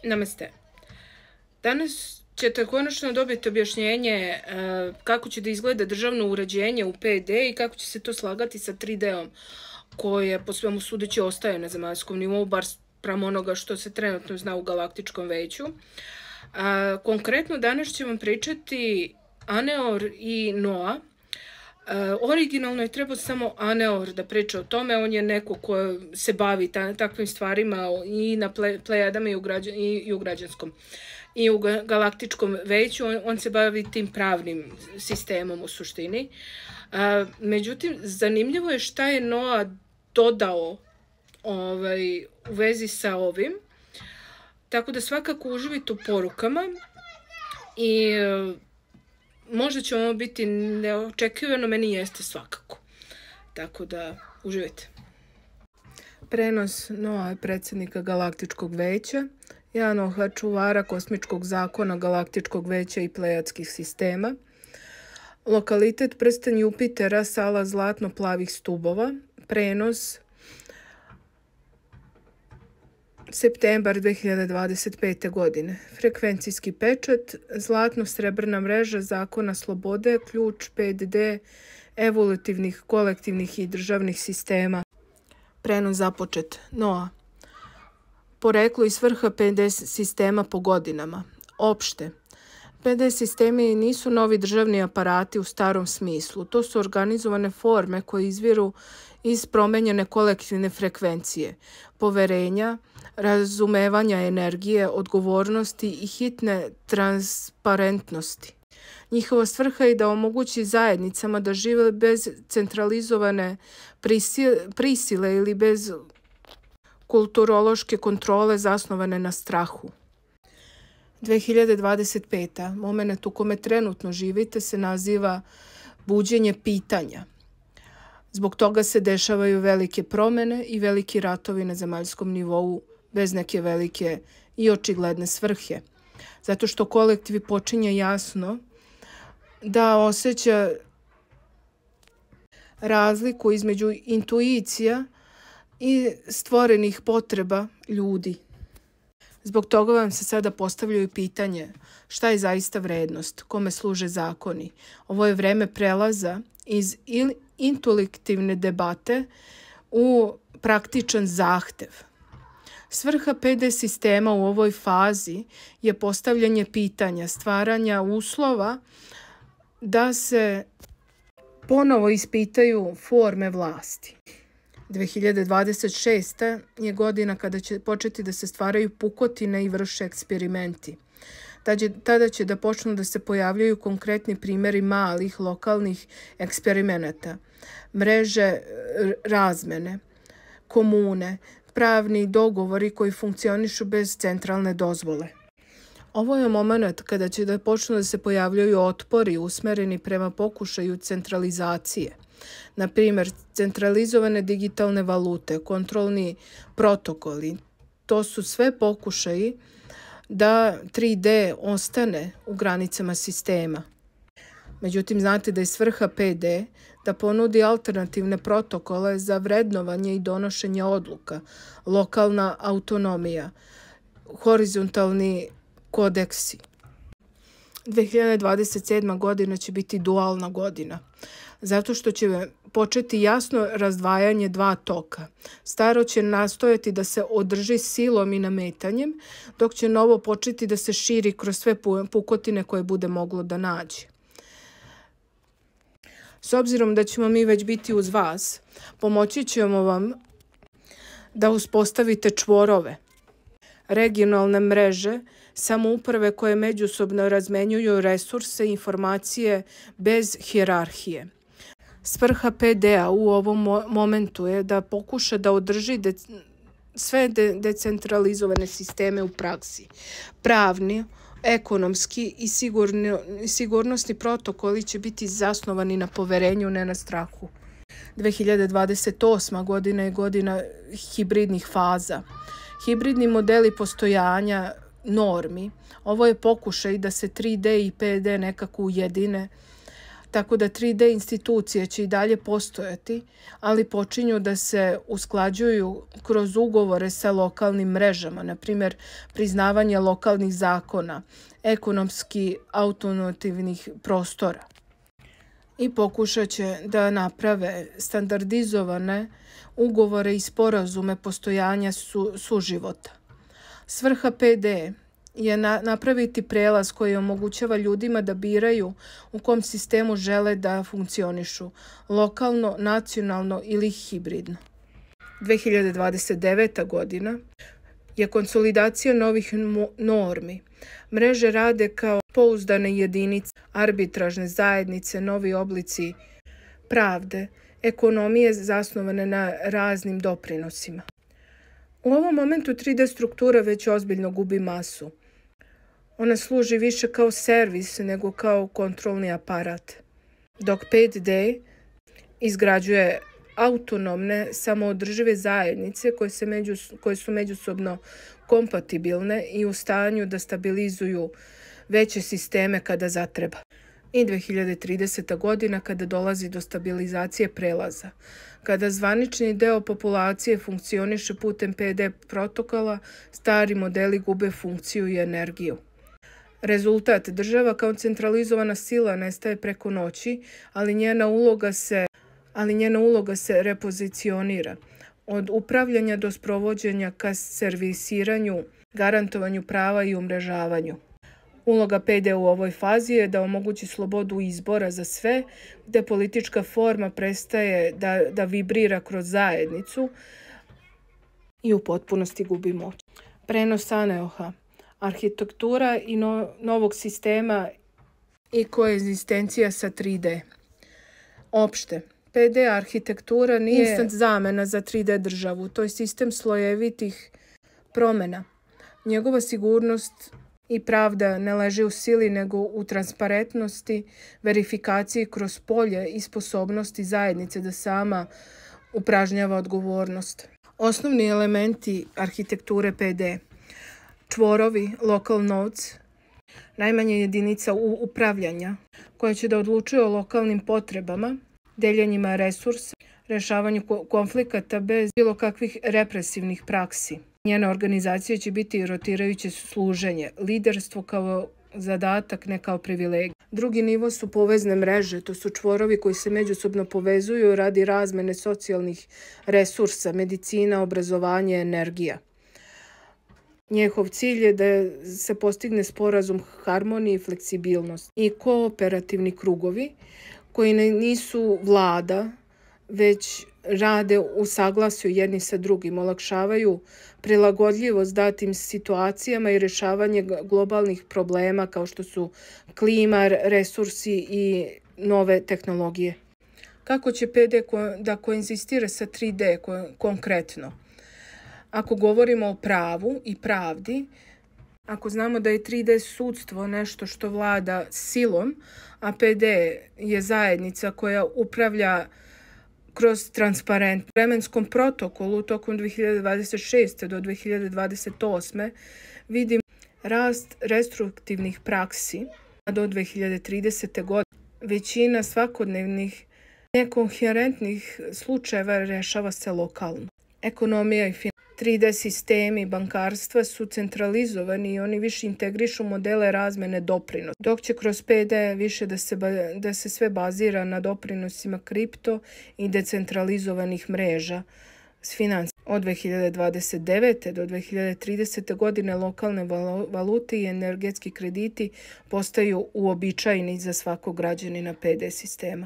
Namaste. Danas ćete konačno dobiti objašnjenje kako će da izgleda državno uređenje u 5D i kako će se to slagati sa 3D-om koje po svemu sudeći ostaje na zemaljskom nivou, bar sprem onoga što se trenutno zna u galaktičkom veću. Konkretno danas ću vam pričati Aneor i Noa. Originalno je trebao samo Aneor da priča o tome, on je neko ko se bavi takvim stvarima i na Plejadama i u građanskom i u galaktičkom veću, on se bavi tim pravnim sistemom u suštini. Međutim, zanimljivo je šta je Noa dodao u vezi sa ovim, tako da svakako uživite u porukama i možda će ovo biti neočekivano, meni jeste svakako. Tako da, uživajte. Prenos Noa, predsjednika Galaktičkog veća, Janoha, čuvara kosmičkog zakona Galaktičkog veća i plejadskih sistema. Lokalitet prsten Jupitera, sala zlatno-plavih stubova. Prenos septembar 2025. godine. Frekvencijski pečat, zlatno-srebrna mreža zakona slobode, ključ 5D, evolutivnih, kolektivnih i državnih sistema. Prenos započet. Noa. Poreklo i svrha 5D sistema po godinama. Opšte. 5D sistemi nisu novi državni aparati u starom smislu. To su organizovane forme koje izviru iz promenjene kolektivne frekvencije, poverenja, razumevanja energije, odgovornosti i hitne transparentnosti. Njihova svrha je da omogući zajednicama da žive bez centralizovane prisile ili bez kulturološke kontrole zasnovane na strahu. 2025. Moment u kome trenutno živite se naziva buđenje pitanja. Zbog toga se dešavaju velike promene i veliki ratovi na zemaljskom nivou bez neke velike i očigledne svrhe. Zato što kolektiv počinje jasno da osjeća razliku između intuicija i stvorenih potreba ljudi. Zbog toga vam se sada postavljaju pitanje šta je zaista vrednost, kome služe zakoni. Ovo je vreme prelaza iz intuitivne debate u praktičan zahtev. Svrha 5D sistema u ovoj fazi je postavljanje pitanja, stvaranja uslova da se ponovo ispitaju forme vlasti. 2026. je godina kada će početi da se stvaraju pukotine i vrše eksperimenti. Tada će da počnu da se pojavljaju konkretni primjeri malih, lokalnih eksperimenata, mreže razmene, komune, pravni dogovori koji funkcionišu bez centralne dozvole. Ovo je moment kada će da počnu da se pojavljaju otpori usmereni prema pokušaju centralizacije. Na primjer, centralizovane digitalne valute, kontrolni protokoli. To su sve pokušaji da 3D ostane u granicama sistema. Međutim, znate da je svrha 5D da ponudi alternativne protokole za vrednovanje i donošenje odluka, lokalna autonomija, horizontalni kodeksi. 2027. godina će biti dualna godina, zato što će početi jasno razdvajanje dva toka. Staro će nastojati da se održi silom i nametanjem, dok će novo početi da se širi kroz sve pukotine koje bude moglo da nađe. S obzirom da ćemo mi već biti uz vas, pomoći ćemo vam da uspostavite čvorove, regionalne mreže, samouprave koje međusobno razmenjuju resurse i informacije bez hijerarhije. Svrha 5D-a u ovom momentu je da pokuša da održi sve decentralizovane sisteme u praksi. Pravni, ekonomski i sigurnosni protokoli će biti zasnovani na poverenju, ne na strahu. 2028. godina je godina hibridnih faza. Hibridni modeli postojanja normi. Ovo je pokušaj da se 3D i 5D nekako ujedine Tako da 3D institucije će i dalje postojati, ali počinju da se usklađuju kroz ugovore sa lokalnim mrežama, na primjer priznavanje lokalnih zakona, ekonomski automotivnih prostora. I pokušat će da naprave standardizovane ugovore i sporazume postojanja suživota. Svrha PD je napraviti prelaz koji omogućava ljudima da biraju u kom sistemu žele da funkcionišu, lokalno, nacionalno ili hibridno. 2029. godina je konsolidacija novih normi. Mreže rade kao pouzdane jedinice, arbitražne zajednice, novi oblici pravde, ekonomije zasnovane na raznim doprinosima. U ovom momentu 3D struktura već ozbiljno gubi masu. Ona služi više kao servis nego kao kontrolni aparat, dok 5D izgrađuje autonomne, samoodržive zajednice koje su međusobno kompatibilne i u stanju da stabilizuju veće sisteme kada zatreba. I 2030. godina kada dolazi do stabilizacije prelaza. Kada zvanični deo populacije funkcioniše putem PD protokola, stari modeli gube funkciju i energiju. Rezultat, država kao centralizovana sila nestaje preko noći, ali njena uloga se repozicionira. Od upravljanja do sprovođenja ka servisiranju, garantovanju prava i umrežavanju. Uloga PD u ovoj fazi je da omogući slobodu izbora za sve, gde politička forma prestaje da vibrira kroz zajednicu i u potpunosti gubi moć. Prenos Aneoha, arhitektura i novog sistema i koegzistencija sa 3D. Opšte, PD arhitektura nije instant zamena za 3D državu, to je sistem slojevitih promjena. Njegova sigurnost i pravda ne leži u sili nego u transparentnosti, verifikaciji kroz polje i sposobnosti zajednice da sama upražnjava odgovornost. Osnovni elementi arhitekture PD. Čvorovi, local nodes, najmanja jedinica upravljanja koja će da odlučuje o lokalnim potrebama, deljenjima resursa, rešavanju konflikata bez bilo kakvih represivnih praksi. Njena organizacija će biti rotirajuće služenje, liderstvo kao zadatak, ne kao privilegij. Drugi nivo su povezne mreže, to su čvorovi koji se međusobno povezuju radi razmene socijalnih resursa, medicina, obrazovanje, energija. Njihov cilj je da se postigne sporazum harmonije i fleksibilnosti i kooperativni krugovi koji nisu vlada, već rade u saglasju jedni sa drugim, olakšavaju prilagodljivost datim situacijama i rešavanje globalnih problema kao što su klima, resursi i nove tehnologije. Kako će PD da koinzistira sa 3D konkretno? Ako govorimo o pravu i pravdi, ako znamo da je 3D sudstvo nešto što vlada silom, a PD je zajednica koja upravlja kroz transparent vremenskom protokolu tokom 2026. do 2028. vidimo rast restriktivnih praksi do 2030. godine. Većina svakodnevnih nekoherentnih slučajeva rešava se lokalno. Ekonomija i 3D sistemi bankarstva su centralizovani i oni više integrišu modele razmene doprinosa, dok će kroz PD više da se sve bazira na doprinosima kripto i decentralizovanih mreža s financijama. Od 2029. do 2030. godine lokalne valute i energetski krediti postaju uobičajeni za svakog građanina PD sistema.